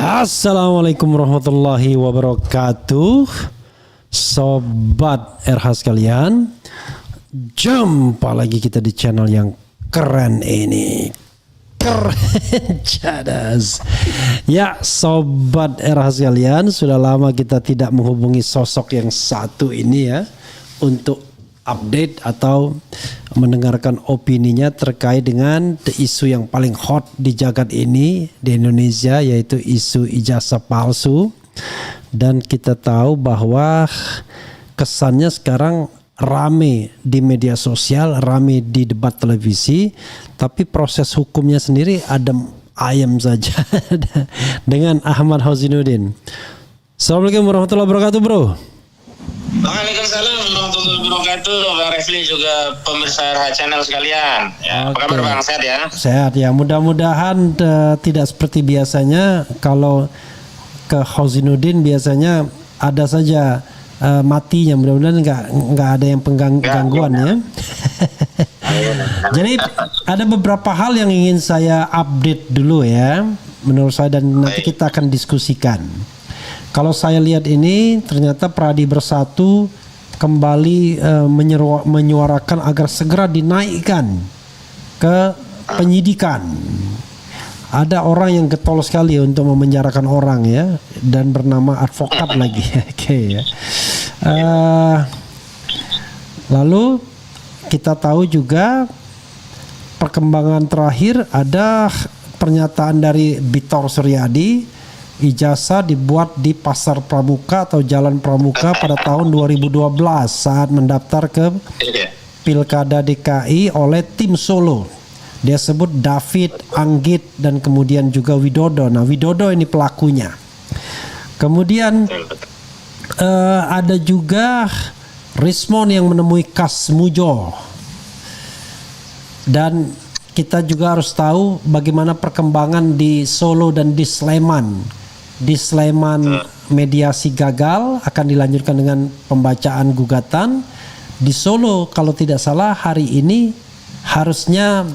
Assalamualaikum warahmatullahi wabarakatuh. Sobat RH sekalian, jumpa lagi kita di channel yang keren ini. Keren cadas. Ya, Sobat RH sekalian, sudah lama kita tidak menghubungi sosok yang satu ini ya, untuk update atau mendengarkan opininya terkait dengan isu yang paling hot di jagat ini di Indonesia, yaitu isu ijazah palsu. Dan kita tahu bahwa kesannya sekarang rame di media sosial, rame di debat televisi, tapi proses hukumnya sendiri adem ayem saja. Dengan Ahmad Hozinuddin. Assalamualaikum warahmatullahi wabarakatuh, bro. Waalaikumsalam warahmatullahi wabarakatuh, Bang Refli juga pemirsa RH Channel sekalian. Ya, apa kabar Bang? Sehat ya? Sehat ya. Mudah-mudahan tidak seperti biasanya. Kalau ke Hozinuddin biasanya ada saja matinya. Mudah-mudahan nggak ada yang penggangguan ya. Jadi ada beberapa hal yang ingin saya update dulu ya, menurut saya, dan nanti kita akan diskusikan. Kalau saya lihat ini, ternyata Pradi Bersatu kembali menyuarakan agar segera dinaikkan ke penyidikan. Ada orang yang getol sekali untuk memenjarakan orang ya, dan bernama advokat lagi. Oke ya. Lalu kita tahu juga perkembangan terakhir, ada pernyataan dari Bitor Suryadi. Ijazah dibuat di Pasar Pramuka atau Jalan Pramuka pada tahun 2012 saat mendaftar ke Pilkada DKI oleh tim Solo. Dia sebut David, Anggit, dan kemudian juga Widodo. Nah, Widodo ini pelakunya. Kemudian ada juga Rismon yang menemui Kas Mujo. Dan kita juga harus tahu bagaimana perkembangan di Solo dan di Sleman. Di Sleman mediasi gagal, akan dilanjutkan dengan pembacaan gugatan. Di Solo kalau tidak salah hari ini harusnya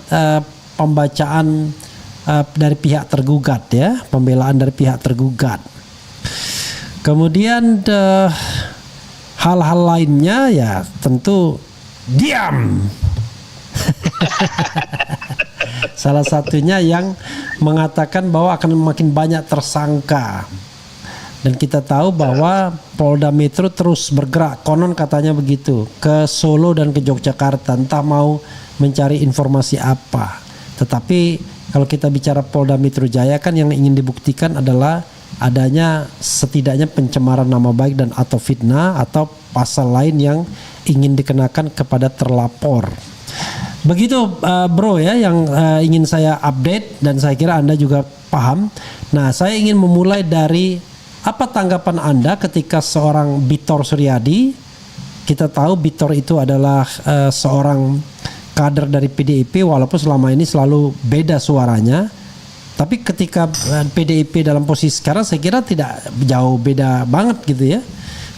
pembacaan dari pihak tergugat ya, pembelaan dari pihak tergugat. Kemudian hal-hal lainnya ya tentu diam. Salah satunya yang mengatakan bahwa akan makin banyak tersangka. Dan kita tahu bahwa Polda Metro terus bergerak, konon katanya begitu, ke Solo dan ke Yogyakarta, entah mau mencari informasi apa. Tetapi kalau kita bicara Polda Metro Jaya, kan yang ingin dibuktikan adalah adanya setidaknya pencemaran nama baik dan atau fitnah atau pasal lain yang ingin dikenakan kepada terlapor. Begitu bro ya yang ingin saya update, dan saya kira Anda juga paham. Nah, saya ingin memulai dari apa tanggapan Anda ketika seorang Bitor Suryadi, kita tahu Bitor itu adalah seorang kader dari PDIP walaupun selama ini selalu beda suaranya. Tapi ketika PDIP dalam posisi sekarang, saya kira tidak jauh beda banget gitu ya.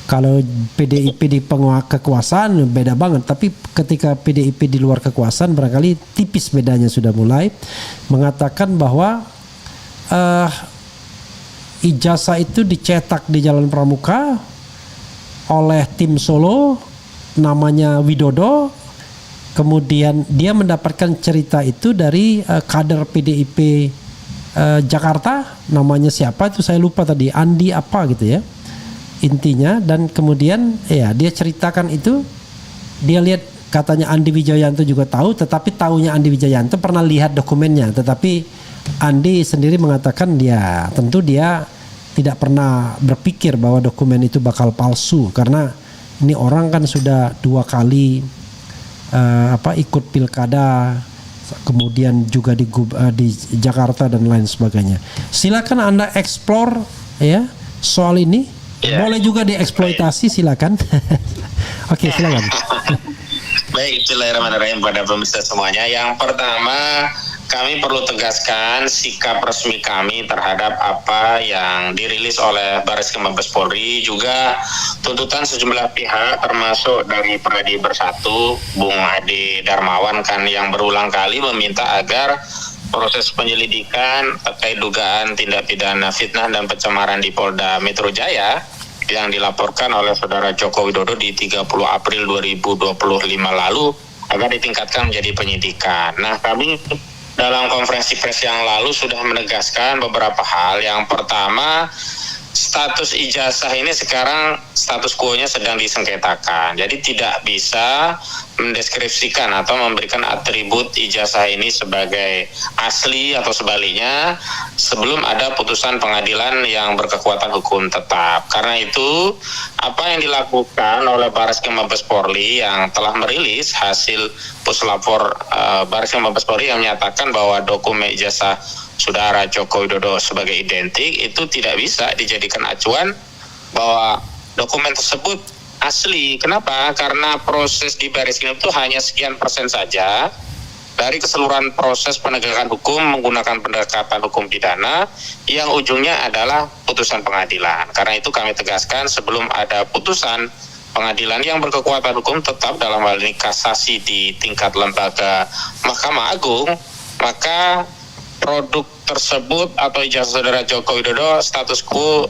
Kalau PDIP di kekuasaan beda banget, tapi ketika PDIP di luar kekuasaan barangkali tipis bedanya sudah mulai. Mengatakan bahwa ijazah itu dicetak di Jalan Pramuka oleh tim Solo, namanya Widodo. Kemudian dia mendapatkan cerita itu dari kader PDIP Jakarta, namanya siapa itu saya lupa tadi, Andi apa gitu ya intinya. Dan kemudian ya dia ceritakan itu, dia lihat katanya Andi Wijayanto juga tahu, tetapi tahunya Andi Wijayanto pernah lihat dokumennya, tetapi Andi sendiri mengatakan dia tentu dia tidak pernah berpikir bahwa dokumen itu bakal palsu, karena ini orang kan sudah 2 kali ikut pilkada, kemudian juga di Jakarta dan lain sebagainya. Silakan Anda explore ya soal ini. Boleh juga dieksploitasi, silakan. Oke, silakan. Baik, bismillahirrahmanirrahim pada pemirsa semuanya. Yang pertama, kami perlu tegaskan sikap resmi kami terhadap apa yang dirilis oleh Barreskrim Mabes Polri, juga tuntutan sejumlah pihak termasuk dari Pradi Bersatu, Bung Ade Darmawan kan yang berulang kali meminta agar proses penyelidikan terkait dugaan tindak pidana fitnah dan pencemaran di Polda Metro Jaya yang dilaporkan oleh Saudara Joko Widodo di 30 April 2025 lalu agar ditingkatkan menjadi penyidikan. Nah, kami dalam konferensi pers yang lalu sudah menegaskan beberapa hal. Yang pertama, status ijazah ini sekarang status quo-nya sedang disengketakan. Jadi tidak bisa mendeskripsikan atau memberikan atribut ijazah ini sebagai asli atau sebaliknya sebelum ada putusan pengadilan yang berkekuatan hukum tetap. Karena itu, apa yang dilakukan oleh Bareskrim Mabes Polri yang telah merilis hasil puslapor Bareskrim Mabes Polri yang menyatakan bahwa dokumen ijazah Saudara Joko Widodo sebagai identik itu tidak bisa dijadikan acuan bahwa dokumen tersebut asli. Kenapa? Karena proses di Bareskrim itu hanya sekian persen saja dari keseluruhan proses penegakan hukum menggunakan pendekatan hukum pidana yang ujungnya adalah putusan pengadilan. Karena itu kami tegaskan sebelum ada putusan pengadilan yang berkekuatan hukum tetap dalam hal ini kasasi di tingkat lembaga Mahkamah Agung, maka produk tersebut atau ijazah Saudara Joko Widodo status quo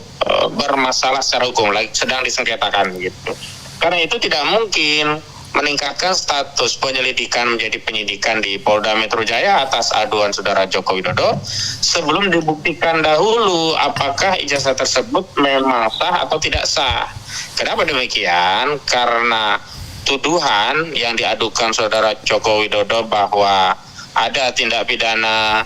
bermasalah secara hukum, sedang disengketakan gitu. Karena itu tidak mungkin meningkatkan status penyelidikan menjadi penyidikan di Polda Metro Jaya atas aduan Saudara Joko Widodo sebelum dibuktikan dahulu apakah ijazah tersebut memang sah atau tidak sah. Kenapa demikian? Karena tuduhan yang diadukan Saudara Joko Widodo bahwa ada tindak pidana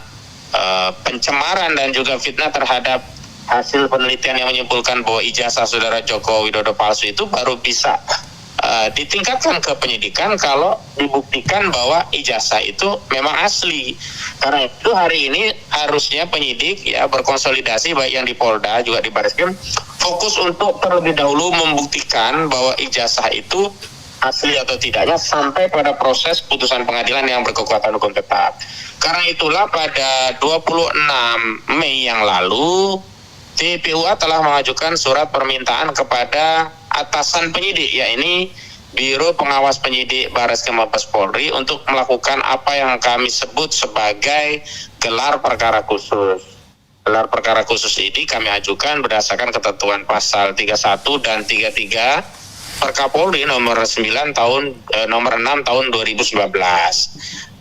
pencemaran dan juga fitnah terhadap hasil penelitian yang menyimpulkan bahwa ijazah Saudara Joko Widodo palsu itu baru bisa ditingkatkan ke penyidikan kalau dibuktikan bahwa ijazah itu memang asli. Karena itu hari ini harusnya penyidik ya berkonsolidasi baik yang di Polda juga di Bareskrim fokus untuk terlebih dahulu membuktikan bahwa ijazah itu asli atau tidaknya sampai pada proses putusan pengadilan yang berkekuatan hukum tetap. Karena itulah pada 26 Mei yang lalu TPUA telah mengajukan surat permintaan kepada atasan penyidik, yakni Biro Pengawas Penyidik Bareskrim Mabes Polri untuk melakukan apa yang kami sebut sebagai gelar perkara khusus. Gelar perkara khusus ini kami ajukan berdasarkan ketentuan pasal 31 dan 33 Perkapolri nomor 6 tahun 2019.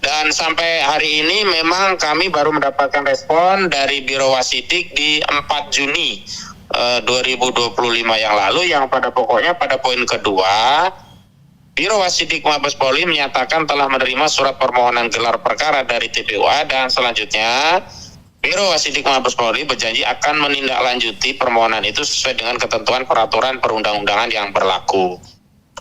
Dan sampai hari ini memang kami baru mendapatkan respon dari Biro Wasidik di 4 Juni 2025 yang lalu, yang pada pokoknya pada poin kedua Biro Wasidik Mabes Polri menyatakan telah menerima surat permohonan gelar perkara dari TPUA dan selanjutnya Biro Wasidik Mabes Polri berjanji akan menindaklanjuti permohonan itu sesuai dengan ketentuan peraturan perundang-undangan yang berlaku.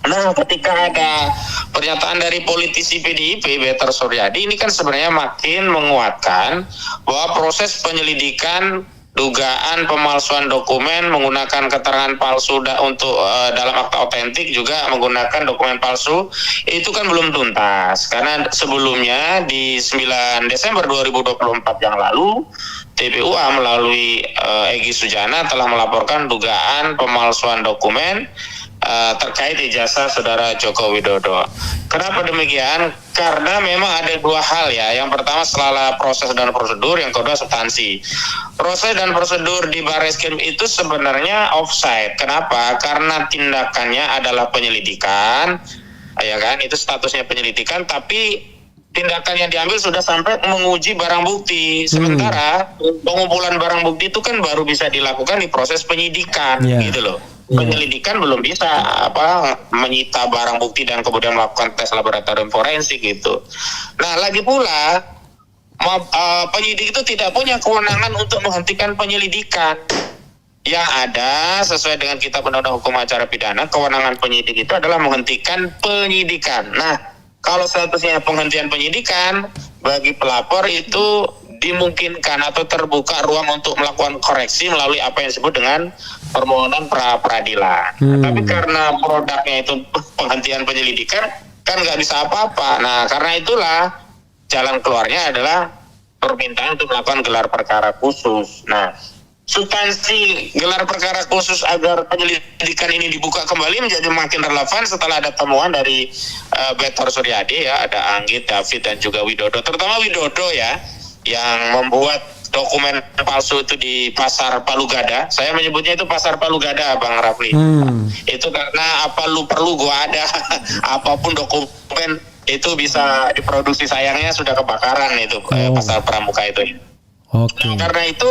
Nah, ketika ada pernyataan dari politisi PDIP, Beter Suryadi, ini kan sebenarnya makin menguatkan bahwa proses penyelidikan dugaan pemalsuan dokumen menggunakan keterangan palsu untuk dalam akta otentik juga menggunakan dokumen palsu itu kan belum tuntas. Karena sebelumnya di 9 Desember 2024 yang lalu TPUA melalui Egy Sujana telah melaporkan dugaan pemalsuan dokumen terkait ijazah Saudara Joko Widodo. Kenapa demikian? Karena memang ada dua hal ya. Yang pertama selalu proses dan prosedur, yang kedua substansi. Proses dan prosedur di Bareskrim itu sebenarnya offside. Kenapa? Karena tindakannya adalah penyelidikan, ya kan? Itu statusnya penyelidikan, tapi tindakan yang diambil sudah sampai menguji barang bukti. Sementara pengumpulan barang bukti itu kan baru bisa dilakukan di proses penyidikan, gitu loh. Penyelidikan belum bisa menyita barang bukti dan kemudian melakukan tes laboratorium forensik gitu. Nah, lagi pula penyidik itu tidak punya kewenangan untuk menghentikan penyelidikan. Yang ada sesuai dengan Kitab Undang-Undang Hukum Acara Pidana, kewenangan penyidik itu adalah menghentikan penyidikan. Nah, kalau statusnya penghentian penyidikan, bagi pelapor itu dimungkinkan atau terbuka ruang untuk melakukan koreksi melalui apa yang disebut dengan permohonan pra-peradilan. Tapi karena produknya itu penghentian penyelidikan, kan nggak bisa apa-apa. Nah, karena itulah jalan keluarnya adalah permintaan untuk melakukan gelar perkara khusus. Nah, substansi gelar perkara khusus agar penyelidikan ini dibuka kembali menjadi makin relevan setelah ada temuan dari Beter Suryadi ya, ada Anggit, David dan juga Widodo, terutama Widodo ya. yang membuat dokumen palsu itu di Pasar Palu Gada. Saya menyebutnya itu Pasar Palu Gada, Bang Rafli. Itu karena apa lu perlu gua ada apapun dokumen itu bisa diproduksi, sayangnya sudah kebakaran itu Pasar Pramuka itu. Oke. Nah, karena itu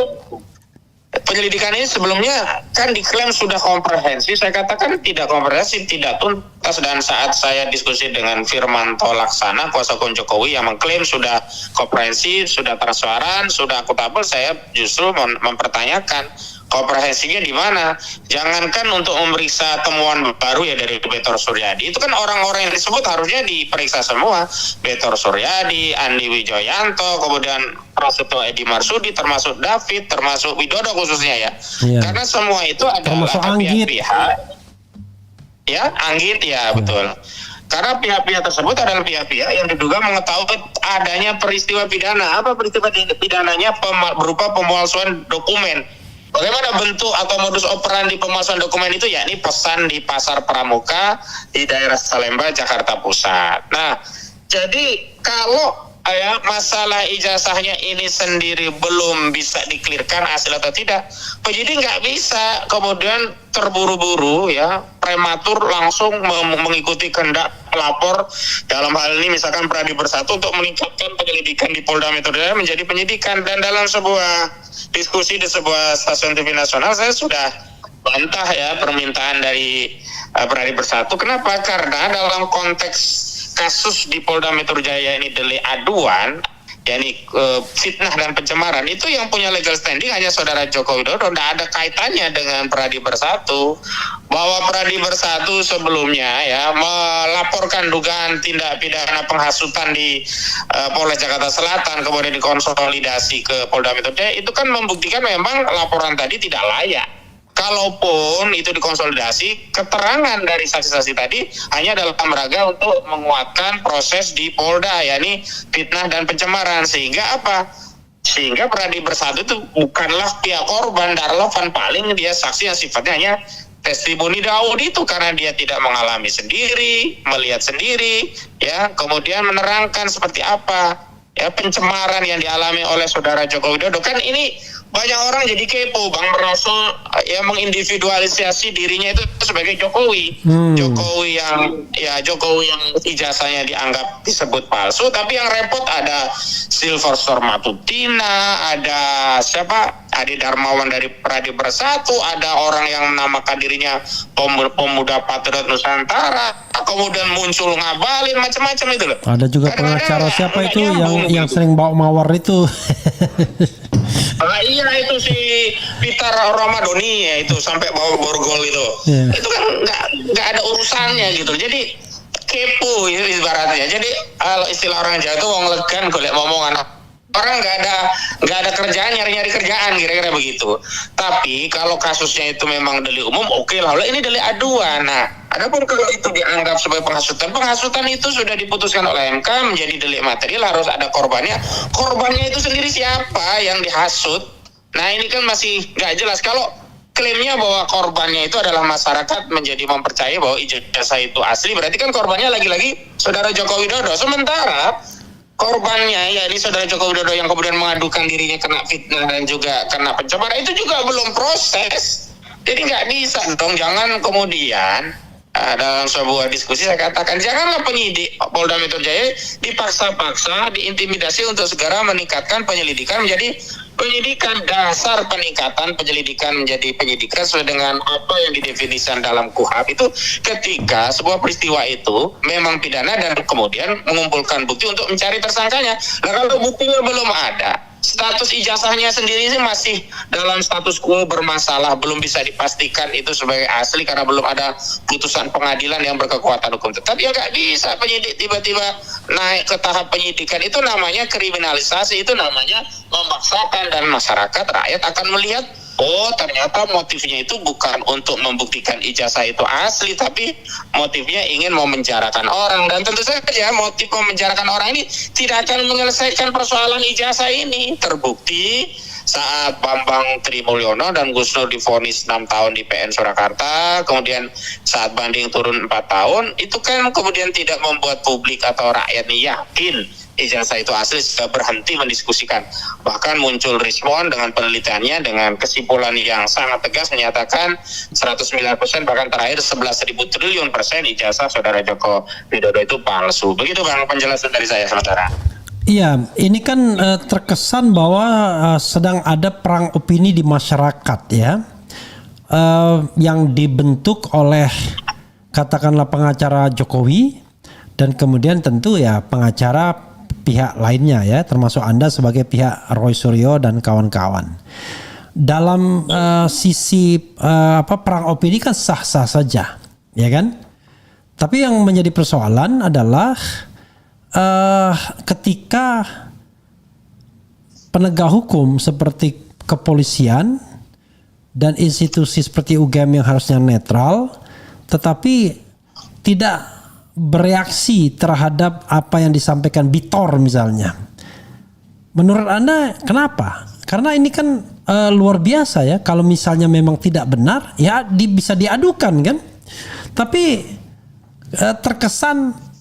penyelidikan ini sebelumnya kan diklaim sudah komprehensif. Saya katakan tidak komprehensif, tidak tuntas. Dan saat saya diskusi dengan Firmanto Laksana, kuasa hukum Jokowi, yang mengklaim sudah komprehensif, sudah transparan, sudah akuntabel, saya justru mempertanyakan komprehensifnya di mana. Jangankan untuk memeriksa temuan baru ya dari Betor Suryadi, itu kan orang-orang yang disebut harusnya diperiksa semua. Betor Suryadi, Andi Wijoyanto, kemudian Prasetyo Edi Marsudi, termasuk David, termasuk Widodo khususnya ya. Karena semua itu adalah pihak-pihak ya, Anggit ya, betul. Karena pihak-pihak tersebut adalah pihak-pihak yang diduga mengetahui adanya peristiwa pidana. Apa peristiwa pidananya? Berupa pemalsuan dokumen. Bagaimana bentuk atau modus operandi pemalsuan dokumen itu? Yakni pesan di Pasar Pramuka di daerah Salemba, Jakarta Pusat. Nah, jadi kalau masalah ijazahnya ini sendiri belum bisa diklirkan asli atau tidak, penyidik nggak bisa kemudian terburu-buru ya, prematur langsung mengikuti kehendak pelapor, dalam hal ini misalkan Pradi Bersatu, untuk meningkatkan penyelidikan di Polda Metro Jaya menjadi penyidikan. Dan dalam sebuah diskusi di sebuah stasiun TV nasional, saya sudah bantah ya permintaan dari Pradi Bersatu. Kenapa? Karena dalam konteks kasus di Polda Metro Jaya ini delik aduan, yakni fitnah dan pencemaran, itu yang punya legal standing hanya saudara Joko Widodo. Tidak ada kaitannya dengan Pradi Bersatu. Bahwa Pradi Bersatu sebelumnya ya melaporkan dugaan tindak pidana penghasutan di Polres Jakarta Selatan, kemudian dikonsolidasi ke Polda Metro Jaya, itu kan membuktikan memang laporan tadi tidak layak. Kalaupun itu dikonsolidasi, keterangan dari saksi-saksi tadi hanya dalam rangka untuk menguatkan proses di Polda, yakni fitnah dan pencemaran. Sehingga apa? Sehingga Pradi Bersatu itu bukanlah pihak korban, tidak relevan. Paling dia saksi yang sifatnya hanya testimoni Daud itu, karena dia tidak mengalami sendiri, melihat sendiri, ya, kemudian menerangkan seperti apa ya pencemaran yang dialami oleh saudara Joko Widodo. Kan ini banyak orang jadi kepo, Bang, merasa ya mengindividualisasi dirinya itu sebagai Jokowi. Jokowi yang ijazahnya dianggap disebut palsu, tapi yang repot ada Silverstone Matutina, ada Adi Darmawan dari Pradi Bersatu, ada orang yang menamakan dirinya pemuda patriot Nusantara, kemudian muncul ngabalin macam-macam itu loh. Ada juga pengacara siapa itu yang sering bawa mawar itu. Iya, itu si Peter Ramadoni ya, itu sampai bawa borgol itu. Itu kan nggak ada urusannya gitu. Jadi kepo ya ibaratnya. Jadi kalau istilah orang Jawa itu wong legan golek momongan. Orang nggak ada kerjaan, nyari kerjaan, kira-kira begitu. Tapi kalau kasusnya itu memang delik umum, oke lah. Ini delik aduan. Nah, adapun kalau itu dianggap sebagai penghasutan itu sudah diputuskan oleh MK menjadi delik material, harus ada korbannya. Korbannya itu sendiri siapa yang dihasut? Nah, ini kan masih nggak jelas. Kalau klaimnya bahwa korbannya itu adalah masyarakat menjadi mempercayai bahwa ijazah itu asli, berarti kan korbannya lagi-lagi saudara Joko Widodo. Sementara korbannya ya ini saudara Joko Widodo yang kemudian mengadukan dirinya kena fitnah dan juga kena pencemaran, itu juga belum proses. Jadi nggak bisa dong. Jangan kemudian dalam sebuah diskusi saya katakan, janganlah penyidik Polda Metro Jaya dipaksa-paksa, diintimidasi untuk segera meningkatkan penyelidikan menjadi penyidikan. Dasar peningkatan penyelidikan menjadi penyidikan sesuai dengan apa yang didefinisikan dalam KUHP itu ketika sebuah peristiwa itu memang pidana dan kemudian mengumpulkan bukti untuk mencari tersangkanya. Nah, kalau buktinya belum ada, status ijazahnya sendiri sih masih dalam status quo bermasalah, belum bisa dipastikan itu sebagai asli karena belum ada putusan pengadilan yang berkekuatan hukum tetap, ya nggak bisa penyidik tiba-tiba naik ke tahap penyidikan. Itu namanya kriminalisasi, itu namanya memaksakan, dan masyarakat, rakyat akan melihat, oh ternyata motifnya itu bukan untuk membuktikan ijazah itu asli, tapi motifnya ingin memenjarakan orang. Dan tentu saja motif memenjarakan orang ini tidak akan menyelesaikan persoalan ijazah ini. Terbukti saat Bambang Trimulyono dan Gus Nur divonis 6 tahun di PN Surakarta, kemudian saat banding turun 4 tahun, itu kan kemudian tidak membuat publik atau rakyat ini yakin ijazah itu asli sudah berhenti mendiskusikan. Bahkan muncul Rismon dengan penelitiannya dengan kesimpulan yang sangat tegas menyatakan 109% bahkan terakhir 11.000 triliun persen ijazah Saudara Joko Widodo itu palsu. Begitu Bang penjelasan dari saya sementara. Iya, ini kan terkesan bahwa sedang ada perang opini di masyarakat ya, yang dibentuk oleh katakanlah pengacara Jokowi dan kemudian tentu ya pengacara pihak lainnya ya, termasuk Anda sebagai pihak Roy Suryo dan kawan-kawan. Dalam sisi perang opini kan sah-sah saja, ya kan? Tapi yang menjadi persoalan adalah ketika penegak hukum seperti kepolisian dan institusi seperti UGM yang harusnya netral, tetapi tidak bereaksi terhadap apa yang disampaikan Bitor misalnya. Menurut Anda kenapa? Karena ini kan luar biasa ya. Kalau misalnya memang tidak benar ya bisa diadukan kan. Tapi terkesan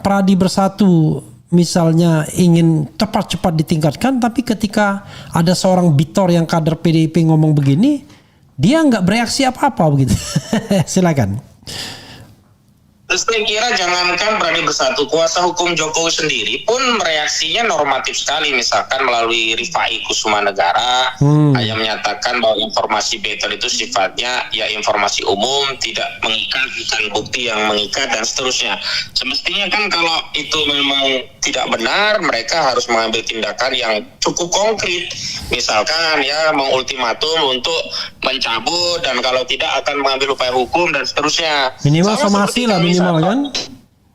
Pradi Bersatu misalnya ingin cepat-cepat ditingkatkan, tapi ketika ada seorang Bitor yang kader PDIP ngomong begini, dia nggak bereaksi apa-apa begitu. Silakan. Saya kira jangankan Pradi Bersatu, kuasa hukum Jokowi sendiri pun mereaksinya normatif sekali, misalkan melalui Rifai Kusuma Negara hanya menyatakan bahwa informasi Betel itu sifatnya ya informasi umum, tidak mengikat, bukan bukti yang mengikat dan seterusnya. Semestinya kan kalau itu memang tidak benar, mereka harus mengambil tindakan yang cukup konkret, misalkan ya mengultimatum untuk mencabut dan kalau tidak akan mengambil upaya hukum dan seterusnya. Minimal somasi lah minimal kan?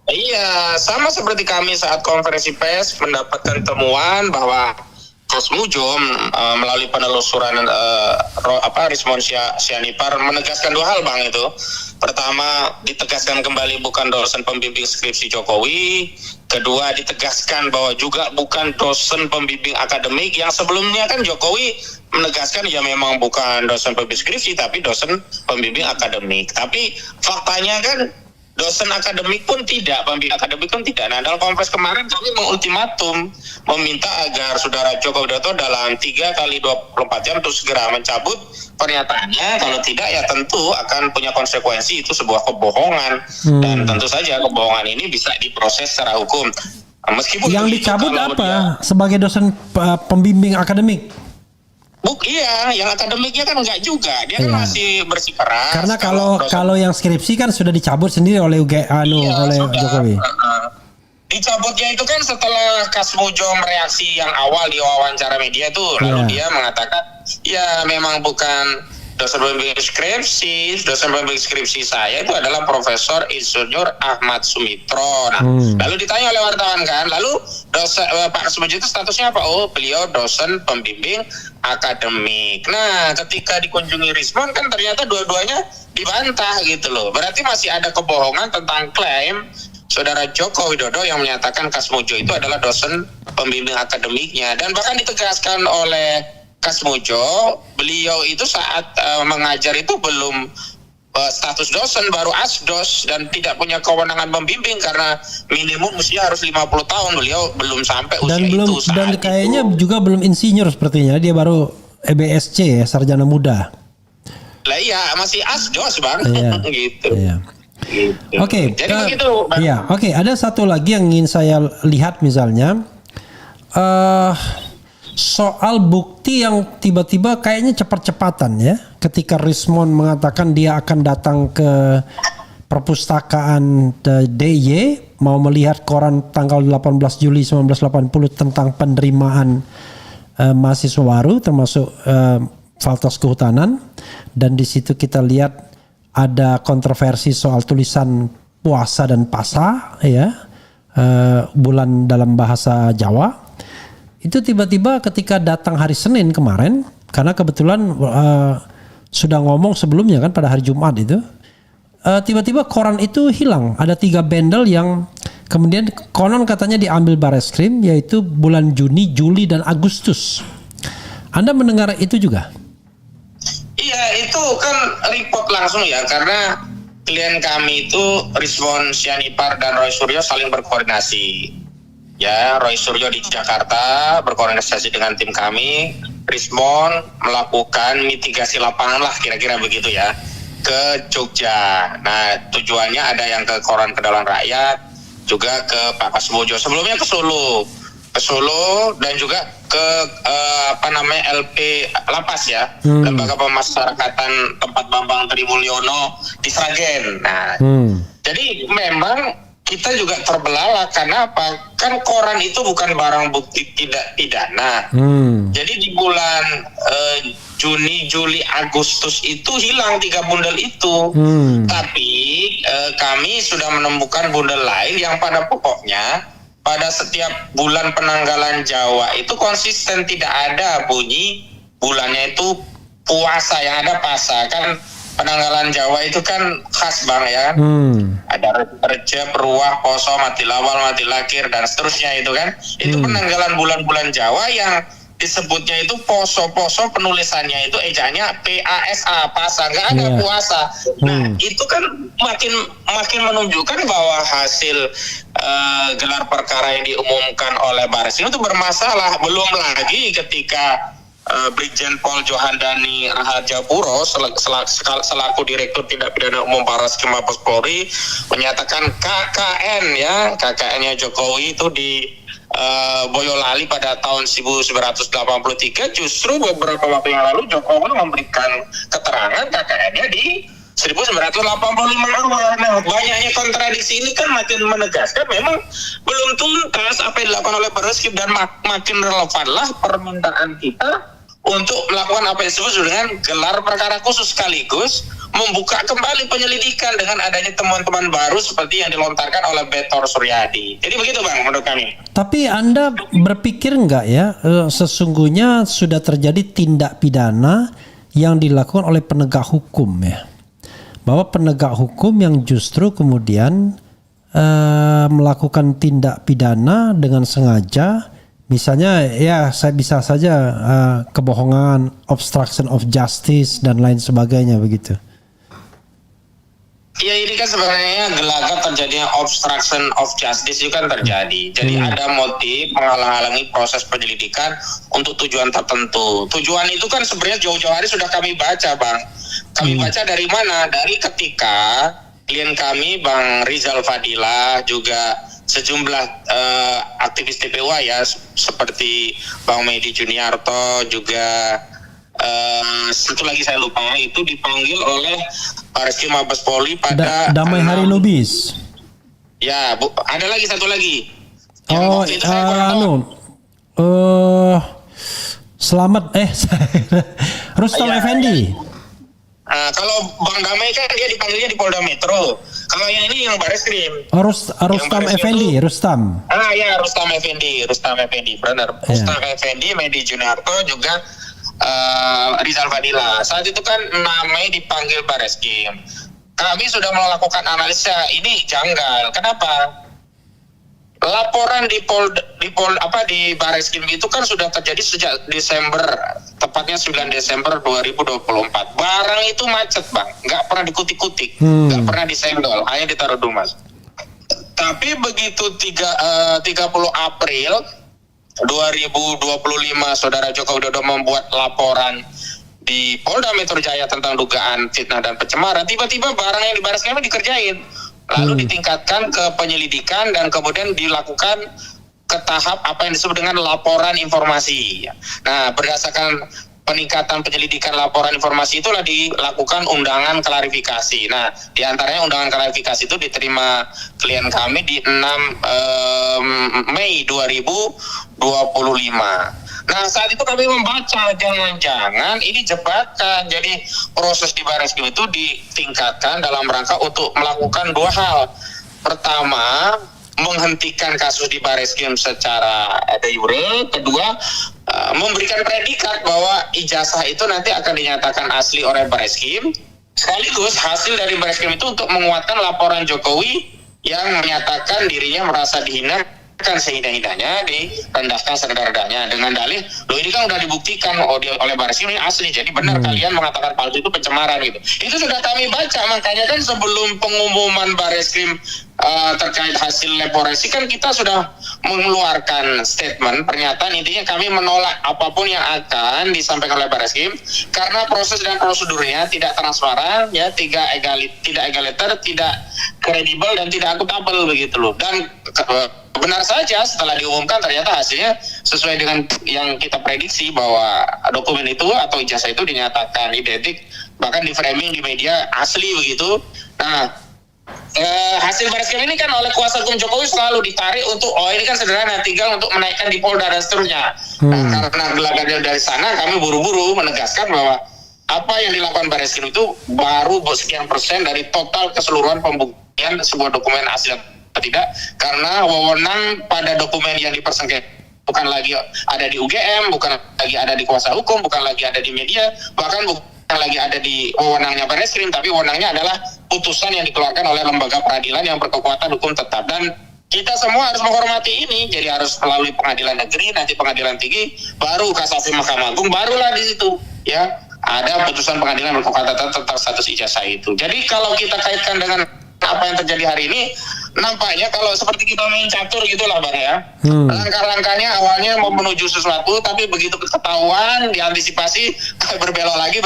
Iya, sama seperti kami saat konferensi pers mendapatkan temuan bahwa Kasmujo melalui penelusuran Rismon Sianipar menegaskan dua hal Bang itu. Pertama, ditegaskan kembali bukan dosen pembimbing skripsi Jokowi. Kedua, ditegaskan bahwa juga bukan dosen pembimbing akademik, yang sebelumnya kan Jokowi menegaskan ya memang bukan dosen pembimbing skripsi tapi dosen pembimbing akademik. Tapi faktanya kan dosen akademik pun tidak, pembimbing akademik pun tidak. Nah, dalam konferensi kemarin kami mengultimatum meminta agar Saudara Joko Widodo dalam 3x24 jam untuk segera mencabut pernyataannya. Kalau tidak ya tentu akan punya konsekuensi, itu sebuah kebohongan. Dan tentu saja kebohongan ini bisa diproses secara hukum. Meskipun yang dicabut apa? Sebagai dosen pembimbing akademik? Iya, yang akademiknya kan enggak juga, dia kan masih bersikeras. Karena kalau yang skripsi kan sudah dicabut sendiri oleh oleh sudah, Jokowi. Dicabutnya itu kan setelah Kasmujo mereaksi yang awal di wawancara media tuh, lalu dia mengatakan ya memang bukan dosen pembimbing skripsi. Dosen pembimbing skripsi saya itu adalah Profesor Insinyur Ahmad Sumitro. Nah, lalu ditanya oleh wartawan kan, lalu Pak Kasmujo itu statusnya apa? Oh, beliau dosen pembimbing akademik. Nah, ketika dikunjungi Rismon kan ternyata dua-duanya dibantah gitu loh. Berarti masih ada kebohongan tentang klaim Saudara Joko Widodo yang menyatakan Kasmujo itu adalah dosen pembimbing akademiknya. Dan bahkan ditegaskan oleh Kasmujo, beliau itu saat mengajar itu belum status dosen, baru asdos dan tidak punya kewenangan membimbing karena minimum usia harus 50 tahun. Beliau belum sampai usia itu. Dan kayaknya juga belum insinyur sepertinya, dia baru EBSC ya, sarjana muda. Lah iya, masih asdos Bang. Gitu. Iya. Gitu. Oke. Jadi begitu Bang. Iya, oke. Ada satu lagi yang ingin saya lihat misalnya. Soal bukti yang tiba-tiba kayaknya cepat-cepatan ya. Ketika Rismon mengatakan dia akan datang ke perpustakaan DIY mau melihat koran tanggal 18 Juli 1980 tentang penerimaan mahasiswa baru termasuk Fakultas Kehutanan, dan di situ kita lihat ada kontroversi soal tulisan puasa dan pasa ya, bulan dalam bahasa Jawa. Itu tiba-tiba ketika datang hari Senin kemarin, karena kebetulan sudah ngomong sebelumnya kan pada hari Jumat itu, tiba-tiba koran itu hilang. Ada 3 bendel yang kemudian konon katanya diambil Bareskrim, yaitu bulan Juni, Juli, dan Agustus. Anda mendengar itu juga? Iya, itu kan report langsung ya, karena klien kami itu Rismon Sianipar dan Roy Suryo saling berkoordinasi. ya Roy Suryo di Jakarta berkoordinasi dengan tim kami, Rismon melakukan mitigasi lapangan lah kira-kira begitu ya ke Jogja. Nah tujuannya ada yang ke Koran Kedaulatan Rakyat, juga ke Pak Kasbojo, sebelumnya ke Solo dan juga ke LP Lapas ya, Lembaga Pemasyarakatan Tempat Bambang Trimulyono di Sragen. Nah jadi memang kita juga terbelalak karena apa? Kan koran itu bukan barang bukti tidak pidana. Jadi di bulan Juni, Juli, Agustus itu hilang 3 bundel itu. Tapi kami sudah menemukan bundel lain yang pada pokoknya pada setiap bulan penanggalan Jawa itu konsisten, tidak ada bunyi bulannya itu puasa, yang ada pasa. Kan penanggalan Jawa itu kan khas Bang ya. Ada Rejab, Ruah, Poso, Mati Lawal, Mati Lakir dan seterusnya itu kan. Itu penanggalan bulan-bulan Jawa yang disebutnya itu poso-poso, penulisannya itu ejaannya PASA, pasa, nggak ada puasa. Nah itu kan makin menunjukkan bahwa hasil gelar perkara yang diumumkan oleh Barreskrim itu bermasalah. Belum lagi ketika Brigjen Pol Johandani Rahajapuro selaku Direktur Tindak Pidana Umum Barreskrim Mabes Polri menyatakan KKN-nya Jokowi itu di Boyolali pada tahun 1983. Justru beberapa waktu yang lalu Jokowi memberikan keterangan KKN-nya di 1985 awal. Nah, banyaknya kontradiksi ini kan makin menegaskan memang belum tuntas apa yang dilakukan oleh Barreskrim, dan makin relevanlah permintaan kita untuk melakukan apa yang disebut dengan gelar perkara khusus, sekaligus membuka kembali penyelidikan dengan adanya temuan-temuan baru seperti yang dilontarkan oleh Betor Suryadi. Jadi begitu Bang menurut kami. Tapi Anda berpikir nggak ya sesungguhnya sudah terjadi tindak pidana yang dilakukan oleh penegak hukum ya, bahwa penegak hukum yang justru kemudian melakukan tindak pidana dengan sengaja. Misalnya ya saya bisa saja kebohongan, obstruction of justice dan lain sebagainya begitu. Ya ini kan sebenarnya gelagat terjadinya obstruction of justice itu kan terjadi. Jadi ada motif menghalang-halangi proses penyelidikan untuk tujuan tertentu. Tujuan itu kan sebenarnya jauh-jauh hari sudah kami baca Bang. Kami baca dari mana? Dari ketika klien kami Bang Rizal Fadila, juga sejumlah aktivis TPWA ya seperti Bang Medi Juniarto, juga satu lagi saya lupa, itu dipanggil oleh Barreskrim Mabes Polri pada Damai Hari Lubis. Ya, ada lagi satu lagi. Selamat Rustam Effendi. Kalau Bang Damai kan dia dipanggilnya di Polda Metro. Kalau yang ini yang Barreskrim. Rustam Effendi, Rustam. Ya, Rustam Effendi, benar. Rustam Effendi, Medi Juniarto, juga Rizal Fadila. Saat itu kan Namai dipanggil Barreskrim. Kami sudah melakukan analisa, ini janggal. Kenapa? Laporan di Barreskrim itu kan sudah terjadi sejak Desember, tepatnya 9 Desember 2024. Barang itu macet Bang, nggak pernah dikutik-kutik, nggak pernah disenggol, hanya ditaruh dumas. Tapi begitu 30 April 2025 Saudara Joko Widodo membuat laporan di Polda Metro Jaya tentang dugaan fitnah dan pencemaran, tiba-tiba barang yang di Barreskrim dikerjain. Lalu ditingkatkan ke penyelidikan dan kemudian dilakukan ke tahap apa yang disebut dengan laporan informasi. Nah, berdasarkan peningkatan penyelidikan laporan informasi itulah dilakukan undangan klarifikasi. Nah, diantaranya undangan klarifikasi itu diterima klien kami di 6 Mei 2025. Nah, saat itu kami membaca jangan-jangan ini jebakan. Jadi proses di Barreskrim itu ditingkatkan dalam rangka untuk melakukan dua hal. Pertama, menghentikan kasus di Barreskrim secara de jure. Kedua, memberikan predikat bahwa ijazah itu nanti akan dinyatakan asli oleh Barreskrim. Sekaligus hasil dari Barreskrim itu untuk menguatkan laporan Jokowi yang menyatakan dirinya merasa dihina kan sehina-hinanya, direndahkan serendah-rendahnya dengan dalih, loh ini kan udah dibuktikan oleh Barreskrim ini asli, jadi benar kalian mengatakan palsu itu pencemaran gitu. Itu sudah kami baca, makanya kan sebelum pengumuman Barreskrim terkait hasil lab forensik kan kita sudah mengeluarkan statement pernyataan, intinya kami menolak apapun yang akan disampaikan oleh Barreskrim karena proses dan prosedurnya tidak transparan, ya, tidak egaliter, tidak kredibel dan tidak akuntabel begitu loh. Dan benar saja setelah diumumkan ternyata hasilnya sesuai dengan yang kita prediksi bahwa dokumen itu atau ijazah itu dinyatakan identik, bahkan di framing di media asli begitu. Nah, hasil Barreskrim ini kan oleh kuasa hukum Jokowi selalu ditarik untuk ini kan sederhana, tinggal untuk menaikkan di Polda dan seterusnya. Nah, karena gelagatnya dari sana kami buru-buru menegaskan bahwa apa yang dilakukan Barreskrim itu baru sekian persen dari total keseluruhan pembuktian sebuah dokumen asli atau tidak, karena wewenang pada dokumen yang dipersengketakan bukan lagi ada di UGM, bukan lagi ada di kuasa hukum, bukan lagi ada di media, bahkan bukan lagi ada di wewenangnya Barreskrim, tapi wewenangnya adalah putusan yang dikeluarkan oleh lembaga peradilan yang berkekuatan hukum tetap. Dan kita semua harus menghormati ini, jadi harus melalui pengadilan negeri, nanti pengadilan tinggi, baru kasasi Mahkamah Agung, barulah di situ ya ada putusan pengadilan berkekuatan tetap tentang status ijazah itu. Jadi kalau kita kaitkan dengan apa yang terjadi hari ini, nampaknya kalau seperti kita main catur gitulah Bang ya. Langkah-langkahnya awalnya mau menuju sesuatu, tapi begitu ketahuan, diantisipasi, berbelok lagi,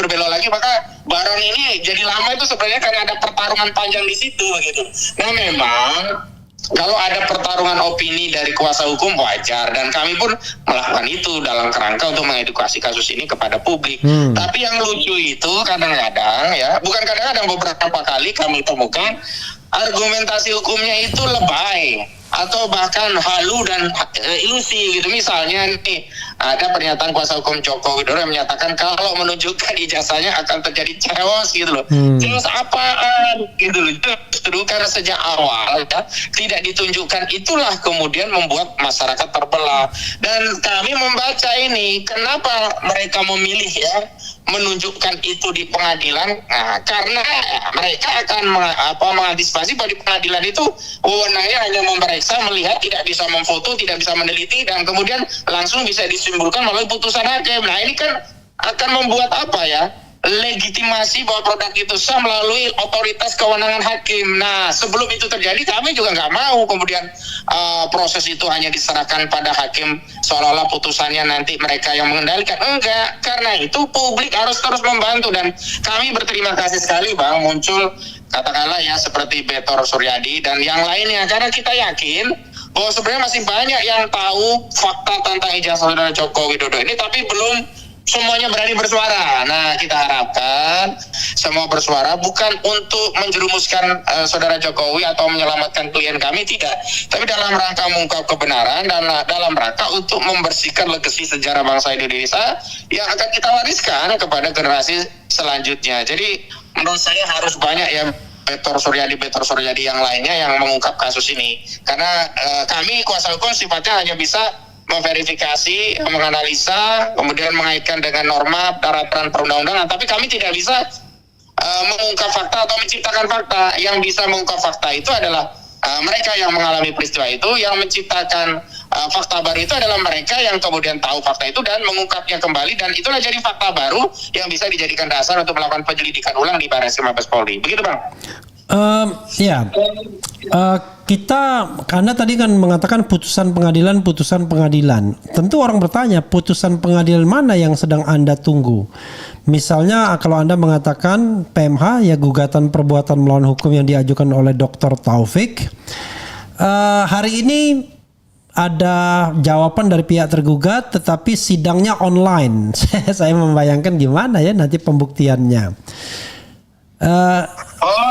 maka Baron ini jadi lama itu sebenarnya karena ada pertarungan panjang di situ begitu. Nah memang kalau ada pertarungan opini dari kuasa hukum wajar, dan kami pun melakukan itu dalam kerangka untuk mengedukasi kasus ini kepada publik. Tapi yang lucu itu kadang-kadang ya, bukan kadang-kadang, beberapa kali kami temukan argumentasi hukumnya itu lebay atau bahkan halu dan ilusi gitu. Misalnya nih ada pernyataan kuasa hukum Joko Widodo yang menyatakan kalau menunjukkan ijazahnya akan terjadi chaos gitu loh. Chaos apaan gitu loh. Justru karena sejak awal ya, tidak ditunjukkan, itulah kemudian membuat masyarakat terbelah. Dan kami membaca ini, kenapa mereka memilih ya menunjukkan itu di pengadilan, nah, karena mereka akan mengantisipasi bahwa di pengadilan itu wewenangnya hanya memeriksa, melihat, tidak bisa memfoto, tidak bisa meneliti, dan kemudian langsung bisa disimpulkan melalui putusan hakim. Nah ini kan akan membuat apa ya, legitimasi bahwa produk itu sah melalui otoritas kewenangan hakim. Nah sebelum itu terjadi kami juga nggak mau kemudian proses itu hanya diserahkan pada hakim seolah-olah putusannya nanti mereka yang mengendalikan. Enggak, karena itu publik harus terus membantu, dan kami berterima kasih sekali Bang muncul katakanlah ya seperti Betor Suryadi dan yang lainnya, karena kita yakin bahwa sebenarnya masih banyak yang tahu fakta tentang ijazah saudara Joko Widodo ini, tapi belum semuanya berani bersuara. Nah kita harapkan semua bersuara, bukan untuk menjerumuskan saudara Jokowi atau menyelamatkan klien kami, tidak, tapi dalam rangka mengungkap kebenaran dan dalam rangka untuk membersihkan legasi sejarah bangsa Indonesia yang akan kita wariskan kepada generasi selanjutnya. Jadi menurut saya harus banyak ya Betor Suryadi yang lainnya yang mengungkap kasus ini, karena kami kuasa hukum sifatnya hanya bisa memverifikasi, menganalisa, kemudian mengaitkan dengan norma, peraturan perundang-undangan, tapi kami tidak bisa mengungkap fakta atau menciptakan fakta. Yang bisa mengungkap fakta itu adalah mereka yang mengalami peristiwa itu, yang menciptakan fakta baru itu adalah mereka yang kemudian tahu fakta itu dan mengungkapnya kembali, dan itulah jadi fakta baru yang bisa dijadikan dasar untuk melakukan penyelidikan ulang di Barreskrim Mabes Polri. Begitu Bang? Kita, Anda tadi kan mengatakan putusan pengadilan. Tentu orang bertanya, putusan pengadilan mana yang sedang Anda tunggu? Misalnya kalau Anda mengatakan PMH, ya gugatan perbuatan melawan hukum yang diajukan oleh Dr. Taufik, hari ini ada jawaban dari pihak tergugat, tetapi sidangnya online. Saya membayangkan gimana ya nanti pembuktiannya.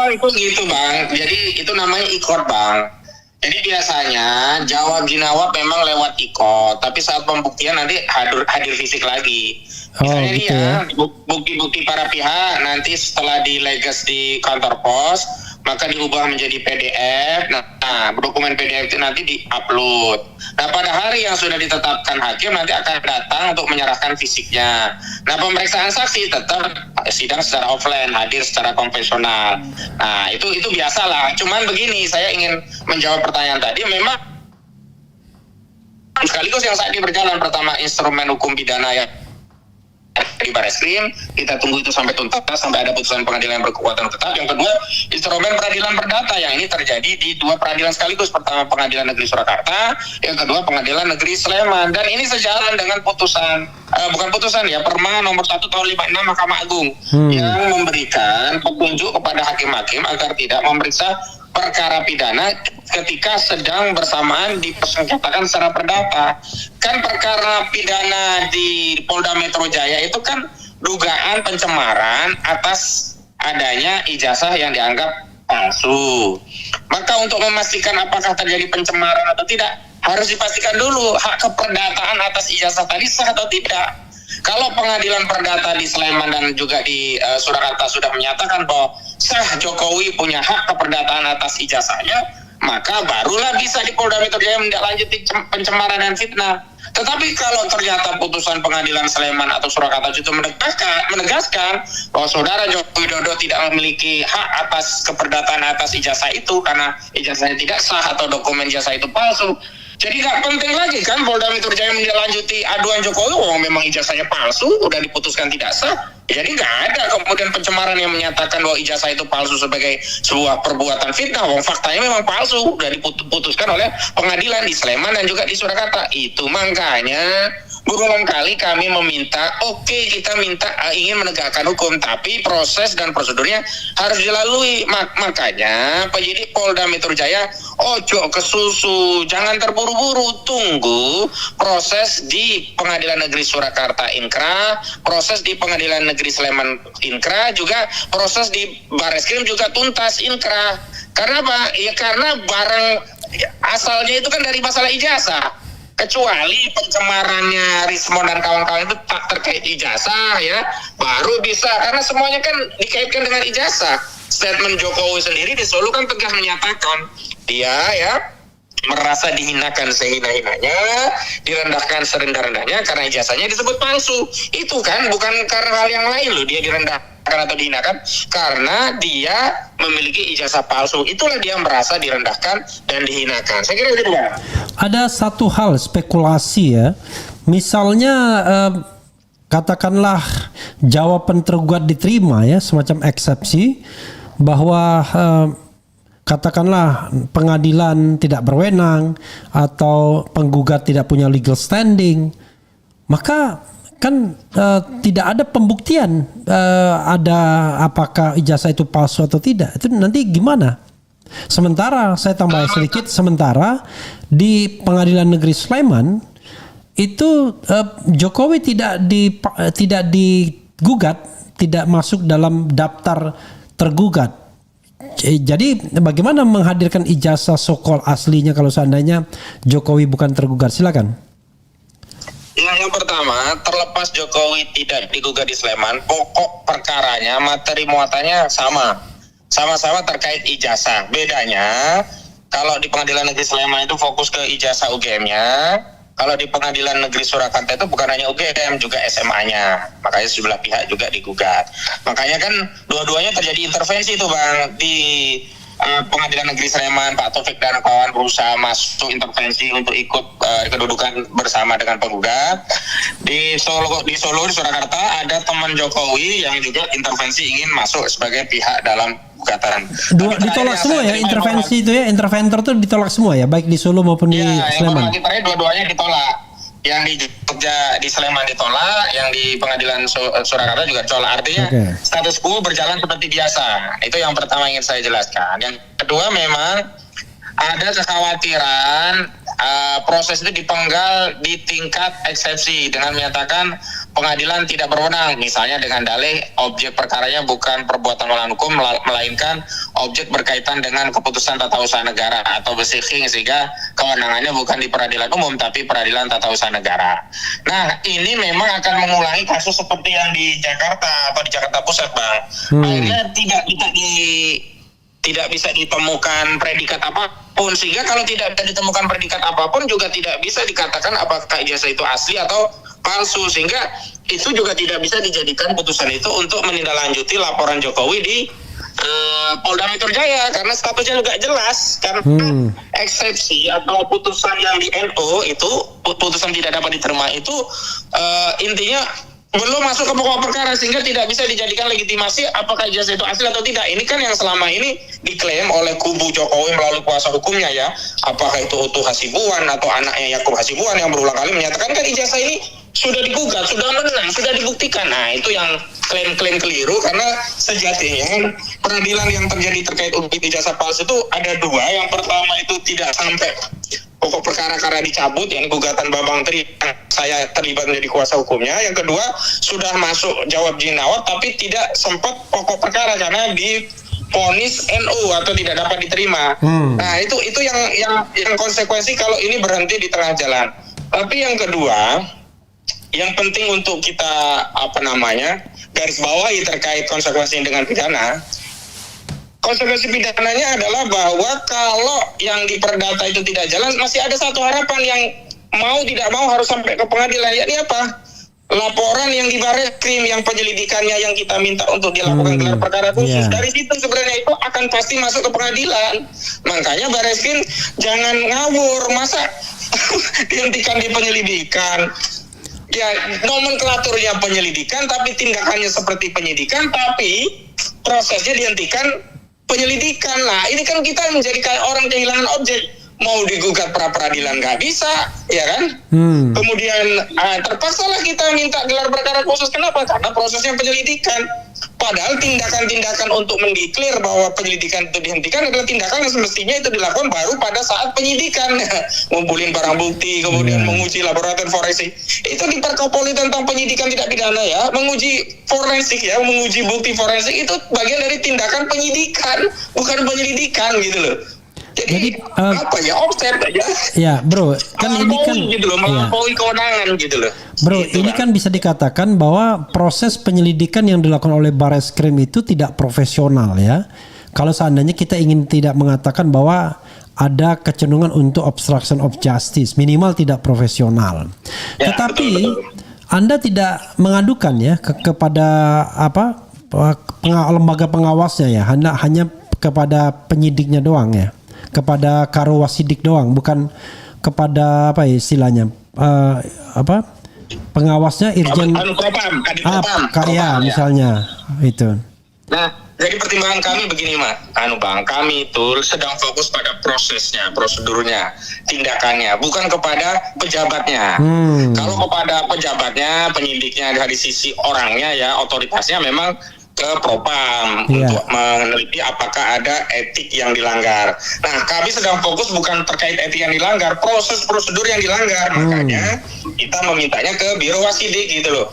Itu gitu Bang, jadi itu namanya ikot Bang. Jadi biasanya jawab jinawab memang lewat ikot, tapi saat pembuktian nanti hadir fisik lagi. Misalnya gitu ya, bukti-bukti para pihak nanti setelah dilegas di kantor pos, maka diubah menjadi PDF. Nah, dokumen PDF itu nanti di-upload. Nah, pada hari yang sudah ditetapkan hakim nanti akan datang untuk menyerahkan fisiknya. Nah, pemeriksaan saksi tetap sidang secara offline, hadir secara konvensional. Nah, itu biasalah. Cuman begini, saya ingin menjawab pertanyaan tadi, memang sekaligus yang saat ini berjalan, pertama instrumen hukum pidana yang di Barreskrim. Kita tunggu itu sampai tuntas, sampai ada putusan pengadilan yang berkekuatan tetap. Yang kedua, instrumen peradilan perdata yang ini terjadi di 2 peradilan sekaligus. Pertama Pengadilan Negeri Surakarta, yang kedua Pengadilan Negeri Sleman. Dan ini sejalan dengan Perma nomor 1 tahun 56 Mahkamah Agung yang memberikan petunjuk kepada hakim-hakim agar tidak memeriksa perkara pidana ketika sedang bersamaan dipersengketakan secara perdata. Kan perkara pidana di Polda Metro Jaya itu kan dugaan pencemaran atas adanya ijazah yang dianggap palsu. Maka untuk memastikan apakah terjadi pencemaran atau tidak, harus dipastikan dulu hak keperdataan atas ijazah tadi sah atau tidak. Kalau pengadilan perdata di Sleman dan juga di Surakarta sudah menyatakan bahwa sah Jokowi punya hak keperdataan atas ijazahnya, maka barulah bisa di Polda Metro Jaya menindaklanjuti pencemaran dan fitnah. Tetapi kalau ternyata putusan pengadilan Sleman atau Surakarta itu menegaskan bahwa saudara Joko Widodo tidak memiliki hak atas keperdataan atas ijazah itu karena ijazahnya tidak sah atau dokumen ijazah itu palsu, jadi nggak penting lagi kan Polda Metro Jaya menindaklanjuti aduan Jokowi, memang ijazahnya palsu, udah diputuskan tidak sah. Jadi nggak ada kemudian pencemaran yang menyatakan bahwa ijazah itu palsu sebagai sebuah perbuatan fitnah. Faktanya memang palsu, udah diputuskan oleh pengadilan di Sleman dan juga di Surakarta. Itu makanya berulang kali kami meminta, kita ingin menegakkan hukum, tapi proses dan prosedurnya harus dilalui. Makanya penyidik Polda Metro Jaya ojo kesusu, jangan terburu-buru, tunggu proses di Pengadilan Negeri Surakarta Inkrah, proses di Pengadilan Negeri Sleman Inkrah, juga proses di Barreskrim juga tuntas Inkrah. Karena apa? Ya karena barang asalnya itu kan dari masalah ijazah. Kecuali pencemarannya Rismon dan kawan-kawan itu tak terkait ijazah ya, baru bisa, karena semuanya kan dikaitkan dengan ijazah. Statement Jokowi sendiri di Solo kan tegas menyatakan dia ya merasa dihinakan sehina-hinanya, direndahkan serendah-rendahnya karena ijazahnya disebut palsu. Itu kan bukan karena hal yang lain loh dia direndahkan atau dihinakan, karena dia memiliki ijazah palsu. Itulah dia merasa direndahkan dan dihinakan. Saya kira itu, Bang. Ada satu hal spekulasi ya, misalnya katakanlah jawaban tergugat diterima ya, semacam eksepsi bahwa katakanlah pengadilan tidak berwenang atau penggugat tidak punya legal standing, maka kan tidak ada pembuktian ada apakah ijazah itu palsu atau tidak. Itu nanti gimana? Sementara saya tambah sedikit, sementara di Pengadilan Negeri Sleman itu Jokowi tidak digugat, tidak masuk dalam daftar tergugat. Jadi bagaimana menghadirkan ijazah sokol aslinya kalau seandainya Jokowi bukan tergugat? Silakan. Yang pertama, terlepas Jokowi tidak digugat di Sleman, pokok perkaranya, materi muatannya sama-sama terkait ijazah. Bedanya, kalau di Pengadilan Negeri Sleman itu fokus ke ijazah UGM-nya, kalau di Pengadilan Negeri Surakarta itu bukan hanya UGM, juga SMA-nya. Makanya sejumlah pihak juga digugat. Makanya kan dua-duanya terjadi intervensi tuh Bang. Di Pengadilan Negeri Sleman, Pak Taufik dan kawan berusaha masuk intervensi untuk ikut kedudukan bersama dengan penggugat. Di Solo, di Surakarta ada teman Jokowi yang juga intervensi ingin masuk sebagai pihak dalam gugatan. Ditolak semua ya intervensi itu ya, interventor itu ditolak semua ya, baik di Solo maupun di Sleman. Yang terakhir dua-duanya ditolak. Yang di Jogja di Sleman ditolak, yang di Pengadilan Surakarta juga ditolak. Artinya status quo berjalan seperti biasa. Itu yang pertama ingin saya jelaskan. Yang kedua, memang ada kekhawatiran proses itu dipenggal di tingkat eksepsi dengan menyatakan pengadilan tidak berwenang, misalnya dengan dalih objek perkaranya bukan perbuatan melawan hukum melainkan objek berkaitan dengan keputusan tata usaha negara atau besiking, sehingga kewenangannya bukan di peradilan umum tapi peradilan tata usaha negara. Nah, ini memang akan mengulangi kasus seperti yang di Jakarta atau di Jakarta Pusat, Bang. Akhirnya tidak bisa ditemukan predikat apapun, sehingga kalau tidak ditemukan predikat apapun juga tidak bisa dikatakan apakah ijazah itu asli atau palsu, sehingga itu juga tidak bisa dijadikan putusan itu untuk menindaklanjuti laporan Jokowi di Polda Metro Jaya karena statusnya juga jelas, karena eksepsi atau putusan yang di NO itu putusan tidak dapat diterima itu intinya belum masuk ke pokok perkara sehingga tidak bisa dijadikan legitimasi apakah ijazah itu asli atau tidak. Ini kan yang selama ini diklaim oleh kubu Jokowi melalui kuasa hukumnya ya. Apakah itu Utuh Hasibuan atau anaknya Yakub Hasibuan yang berulang kali menyatakan kan ijazah ini sudah digugat, sudah menang, sudah dibuktikan. Nah, itu yang klaim-klaim keliru karena sejatinya peradilan yang terjadi terkait ijazah palsu itu ada dua. Yang pertama itu tidak sampai pokok perkara karena dicabut, yang gugatan Bambang Tri saya terlibat menjadi kuasa hukumnya. Yang kedua sudah masuk jawab jinawat tapi tidak sempat pokok perkara karena divonis NU atau tidak dapat diterima. Nah itu yang konsekuensi kalau ini berhenti di tengah jalan. Tapi yang kedua yang penting untuk kita garis bawahi terkait konsekuensi dengan pidana. Konsekuensi pidananya adalah bahwa kalau yang diperdata itu tidak jalan, masih ada satu harapan yang mau tidak mau harus sampai ke pengadilan. Yakni apa? Laporan yang di Bareskrim, yang penyelidikannya yang kita minta untuk dilakukan gelar perkara khusus. Dari situ sebenarnya itu akan pasti masuk ke pengadilan. Makanya Bareskrim jangan ngawur, masa dihentikan di penyelidikan. Ya, nomenklaturnya penyelidikan, tapi tindakannya seperti penyidikan, tapi prosesnya dihentikan penyelidikan. Nah, ini kan kita menjadi kayak orang kehilangan objek. Mau digugat pra peradilan nggak bisa, ya kan? Kemudian terpaksalah kita minta gelar perkara khusus. Kenapa? Karena prosesnya penyelidikan. Padahal tindakan-tindakan untuk mendeklar bahwa penyelidikan itu dihentikan adalah tindakan yang semestinya itu dilakukan baru pada saat penyidikan. Ngumpulin barang bukti, kemudian menguji laboratorium forensik. Itu di Perkapolri tentang penyidikan tidak pidana ya, menguji forensik ya, menguji bukti forensik itu bagian dari tindakan penyidikan, bukan penyelidikan gitu loh. Jadi offset aja. Ya, bro, kan ini kan gitu loh, melampaui kewenangan gitu loh. Bro, gitu, ini kan bisa dikatakan bahwa proses penyelidikan yang dilakukan oleh Bareskrim itu tidak profesional ya. Kalau seandainya kita ingin tidak mengatakan bahwa ada kecenderungan untuk obstruction of justice, minimal tidak profesional. Ya, tetapi betul. Anda tidak mengadukan ya kepada lembaga pengawasnya ya, hanya kepada penyidiknya doang ya. Kepada Karowasidik doang, bukan kepada istilahnya pengawasnya Irjen misalnya itu. Nah, jadi pertimbangan kami begini Bang, kami itu sedang fokus pada prosesnya, prosedurnya, tindakannya, bukan kepada pejabatnya. Kalau kepada pejabatnya, penyidiknya dari sisi orangnya ya, otoritasnya memang ke Propam untuk meneliti apakah ada etik yang dilanggar. Nah, kami sedang fokus bukan terkait etik yang dilanggar, proses prosedur yang dilanggar. Makanya kita memintanya ke Biro Wasidik gitu loh.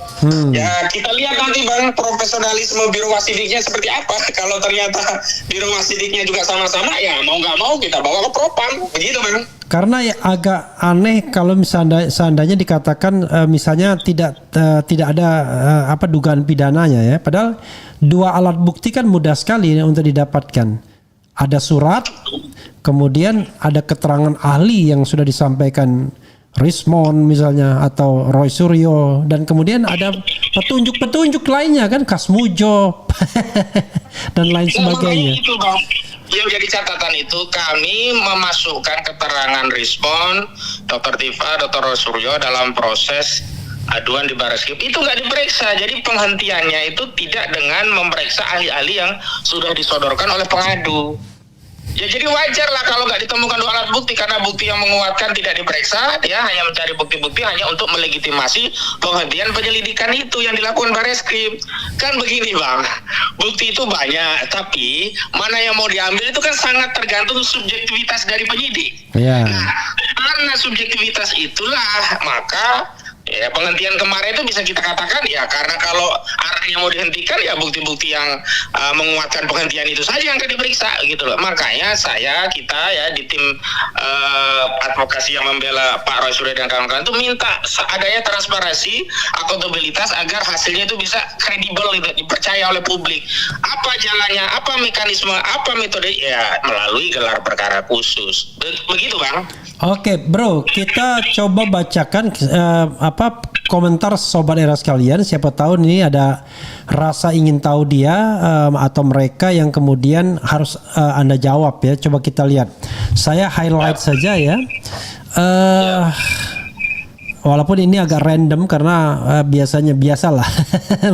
Ya, kita lihat nanti Bang profesionalisme Biro Wasidiknya seperti apa. Kalau ternyata Biro Wasidiknya juga sama-sama, ya mau nggak mau kita bawa ke Propam, begitu Bang. Karena ya agak aneh kalau seandainya dikatakan misalnya tidak ada dugaan pidananya ya. Padahal dua alat bukti kan mudah sekali untuk didapatkan. Ada surat, kemudian ada keterangan ahli yang sudah disampaikan Rismond misalnya atau Roy Suryo, dan kemudian ada petunjuk-petunjuk lainnya kan, Kasmujo dan lain sebagainya. Yang jadi catatan itu kami memasukkan keterangan Rismond, Dr. Tifa, Dr. Roy Suryo dalam proses aduan di Bareskrim itu nggak diperiksa. Jadi penghentiannya itu tidak dengan memeriksa ahli-ahli yang sudah disodorkan oleh pengadu. Ya jadi wajar lah kalau nggak ditemukan dua alat bukti, karena bukti yang menguatkan tidak diperiksa, dia hanya mencari bukti-bukti hanya untuk melegitimasi penghentian penyelidikan itu yang dilakukan Bareskrim. Kan begini Bang, bukti itu banyak, tapi mana yang mau diambil itu kan sangat tergantung subjektivitas dari penyidik. Nah, karena subjektivitas itulah maka ya penghentian kemarin itu bisa kita katakan ya karena kalau arahnya mau dihentikan ya bukti-bukti yang menguatkan penghentian itu saja yang akan diperiksa gitu loh. Makanya kita ya di tim advokasi yang membela Pak Roy Suryo dan kawan-kawan itu minta adanya transparansi, akuntabilitas agar hasilnya itu bisa kredibel gitu, dipercaya oleh publik. Apa jalannya, apa mekanisme, apa metode ya melalui gelar perkara khusus. Begitu Bang. Oke, bro, kita coba bacakan komentar sobat era sekalian. Siapa tahu ini ada rasa ingin tahu dia atau mereka yang kemudian harus Anda jawab ya. Coba kita lihat. Saya highlight saja ya. walaupun ini agak random karena biasalah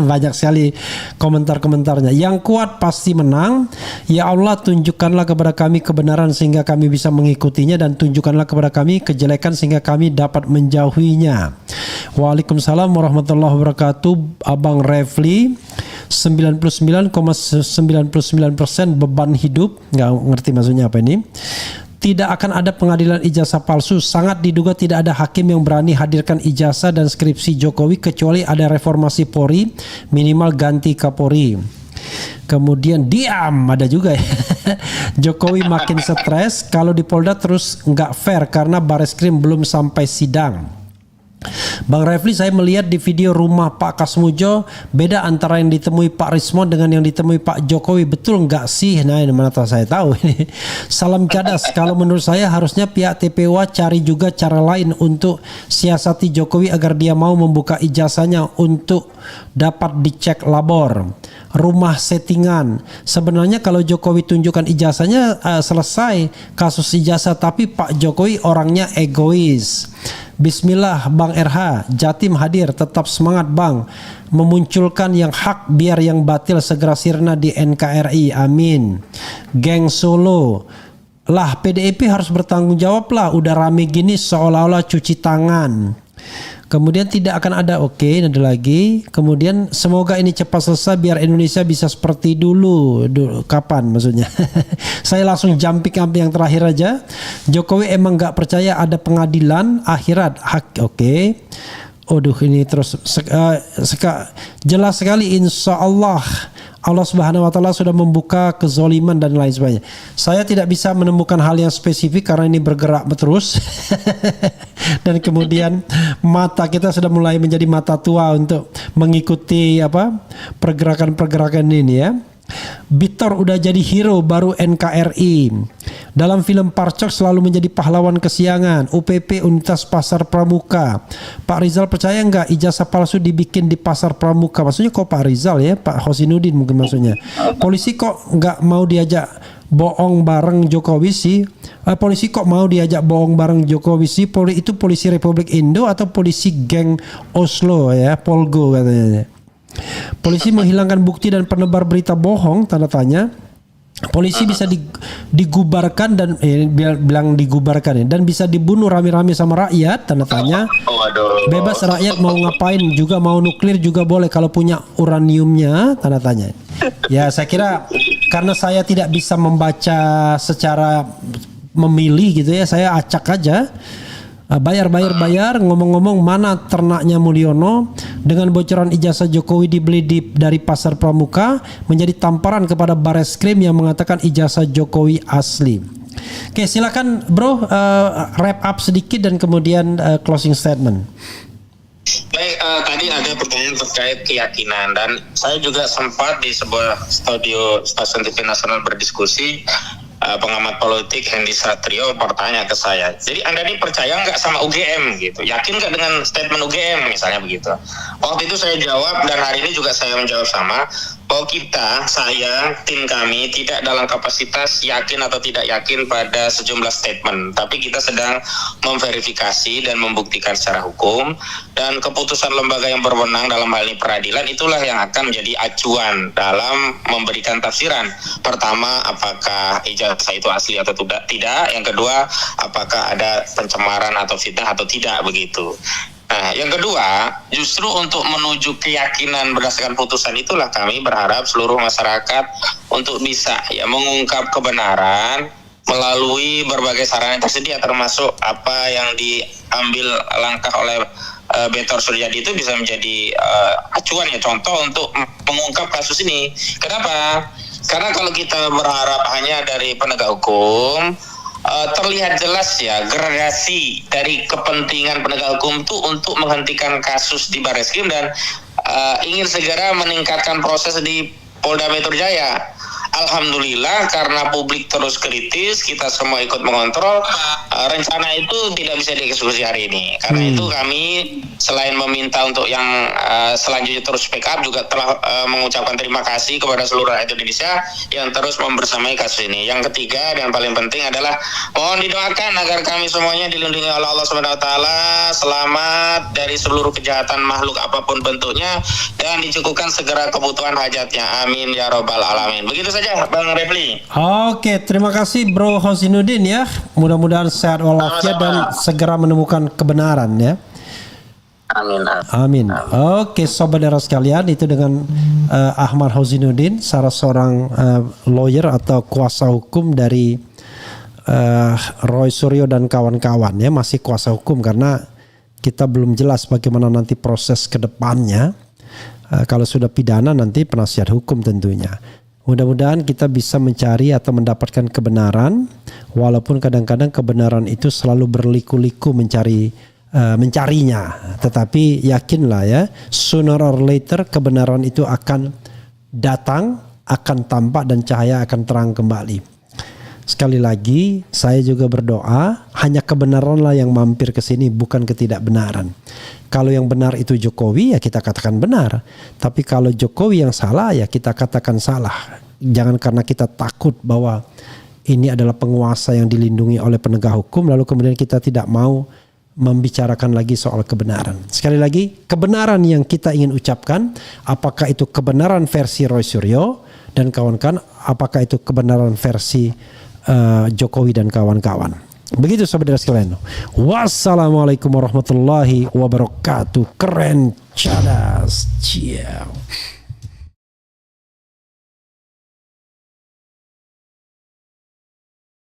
banyak sekali komentar-komentarnya. Yang kuat pasti menang. Ya Allah, tunjukkanlah kepada kami kebenaran sehingga kami bisa mengikutinya, dan tunjukkanlah kepada kami kejelekan sehingga kami dapat menjauhinya. Waalaikumsalam warahmatullahi wabarakatuh. Abang Refli, 99,99% beban hidup, nggak ngerti maksudnya apa ini. Tidak akan ada pengadilan ijazah palsu. Sangat diduga tidak ada hakim yang berani hadirkan ijazah dan skripsi Jokowi kecuali ada reformasi Polri, minimal ganti Kapolri. Kemudian diam, ada juga ya. Jokowi makin stres kalau di Polda terus nggak fair karena Bareskrim belum sampai sidang. Bang Refli, saya melihat di video rumah Pak Kasmujo beda antara yang ditemui Pak Rismon dengan yang ditemui Pak Jokowi. Betul nggak sih? Nah, ini mana saya tahu ini. Salam cadas. Kalau menurut saya harusnya pihak TPWA cari juga cara lain untuk siasati Jokowi agar dia mau membuka ijazahnya untuk dapat dicek labor. Rumah settingan. Sebenarnya kalau Jokowi tunjukkan ijazahnya selesai kasus ijazah, tapi Pak Jokowi orangnya egois. Bismillah Bang RH, Jatim hadir, tetap semangat Bang, memunculkan yang hak biar yang batil segera sirna di NKRI, amin. Geng Solo, lah PDIP harus bertanggung jawab lah, udah rame gini seolah-olah cuci tangan. Kemudian tidak akan ada, oke, ada lagi. Kemudian semoga ini cepat selesai biar Indonesia bisa seperti dulu. Kapan maksudnya? Saya langsung jumping up yang terakhir aja. Jokowi emang gak percaya ada pengadilan akhirat. Oke. Aduh, ini terus jelas sekali, insya Allah Allah Subhanahu wa taala sudah membuka kezoliman dan lain sebagainya. Saya tidak bisa menemukan hal yang spesifik karena ini bergerak terus. Dan kemudian mata kita sudah mulai menjadi mata tua untuk mengikuti pergerakan-pergerakan ini ya. Bitor udah jadi hero baru NKRI. Dalam film Parcok selalu menjadi pahlawan kesiangan. UPP Unitas Pasar Pramuka. Pak Rizal percaya nggak ijazah palsu dibikin di Pasar Pramuka? Maksudnya kok Pak Rizal ya? Pak Hosinuddin mungkin maksudnya. Polisi kok nggak mau diajak bohong bareng Jokowi sih? Polisi kok mau diajak bohong bareng Jokowi sih? Itu polisi Republik Indo atau polisi geng Oslo ya? Polgo katanya. Polisi menghilangkan bukti dan penebar berita bohong, tanda tanya. Polisi bisa digubarkan dan bilang digubarkan ya, dan bisa dibunuh rame-rame sama rakyat, tanda tanya. Bebas rakyat mau ngapain juga, mau nuklir juga boleh kalau punya uraniumnya, tanda tanya. Ya saya kira karena saya tidak bisa membaca secara memilih gitu ya, saya acak aja. Bayar. Ngomong-ngomong, mana ternaknya Mulyono? Dengan bocoran ijazah Jokowi dibeli dari Pasar Pramuka menjadi tamparan kepada Bareskrim yang mengatakan ijazah Jokowi asli. Oke, silakan bro, wrap up sedikit dan kemudian closing statement. Baik, tadi ada pertanyaan terkait keyakinan, dan saya juga sempat di sebuah stasiun TV nasional berdiskusi. Pengamat politik Hendy Satrio bertanya ke saya, jadi Anda ini percaya nggak sama UGM gitu? Yakin nggak dengan statement UGM misalnya begitu? Waktu itu saya jawab, dan hari ini juga saya menjawab sama, bahwa saya, tim kami tidak dalam kapasitas yakin atau tidak yakin pada sejumlah statement, tapi kita sedang memverifikasi dan membuktikan secara hukum, dan keputusan lembaga yang berwenang dalam hal ini peradilan itulah yang akan menjadi acuan dalam memberikan tafsiran. Pertama, apakah ijazah itu asli atau tidak. Yang kedua, apakah ada pencemaran atau fitnah atau tidak begitu. Nah, yang kedua, justru untuk menuju keyakinan berdasarkan putusan itulah kami berharap seluruh masyarakat untuk bisa mengungkap kebenaran melalui berbagai sarana yang tersedia, termasuk apa yang diambil langkah oleh Betor Suryadi itu bisa menjadi acuan ya, contoh untuk mengungkap kasus ini. Kenapa? Karena kalau kita berharap hanya dari penegak hukum, terlihat jelas ya gradasi dari kepentingan penegak hukum itu untuk menghentikan kasus di Bareskrim dan ingin segera meningkatkan proses di Polda Metro Jaya. alhamdulillah karena publik terus kritis, kita semua ikut mengontrol, rencana itu tidak bisa dieksekusi hari ini. Karena itu kami selain meminta untuk yang selanjutnya terus speak up, juga telah mengucapkan terima kasih kepada seluruh rakyat Indonesia yang terus membersamai kasus ini. Yang ketiga dan paling penting adalah mohon didoakan agar kami semuanya dilindungi oleh Allah Subhanahu wa taala, selamat dari seluruh kejahatan makhluk apapun bentuknya, dan dicukupkan segera kebutuhan hajatnya. Amin ya robbal alamin. Begitu saja Bang Refli. Oke, terima kasih Bro Hosinuddin ya. Mudah-mudahan sehat walafiat dan segera menemukan kebenaran ya. Amin. Amin. Oke, saudara sekalian, itu dengan Ahmad Hosinuddin, salah seorang lawyer atau kuasa hukum dari Roy Suryo dan kawan-kawan ya, masih kuasa hukum karena kita belum jelas bagaimana nanti proses ke depannya. Kalau sudah pidana nanti penasihat hukum tentunya. Mudah-mudahan kita bisa mencari atau mendapatkan kebenaran, walaupun kadang-kadang kebenaran itu selalu berliku-liku mencarinya. Tetapi yakinlah ya, sooner or later kebenaran itu akan datang, akan tampak dan cahaya akan terang kembali. Sekali lagi saya juga berdoa hanya kebenaranlah yang mampir ke sini, bukan ketidakbenaran. Kalau yang benar itu Jokowi ya kita katakan benar. Tapi kalau Jokowi yang salah ya kita katakan salah. Jangan karena kita takut bahwa ini adalah penguasa yang dilindungi oleh penegak hukum lalu kemudian kita tidak mau membicarakan lagi soal kebenaran. Sekali lagi, kebenaran yang kita ingin ucapkan, apakah itu kebenaran versi Roy Suryo dan kawan-kawan, apakah itu kebenaran versi Jokowi dan kawan-kawan. Begitu saudara sekalian. Wassalamualaikum warahmatullahi wabarakatuh. Keren, cadas, ciao.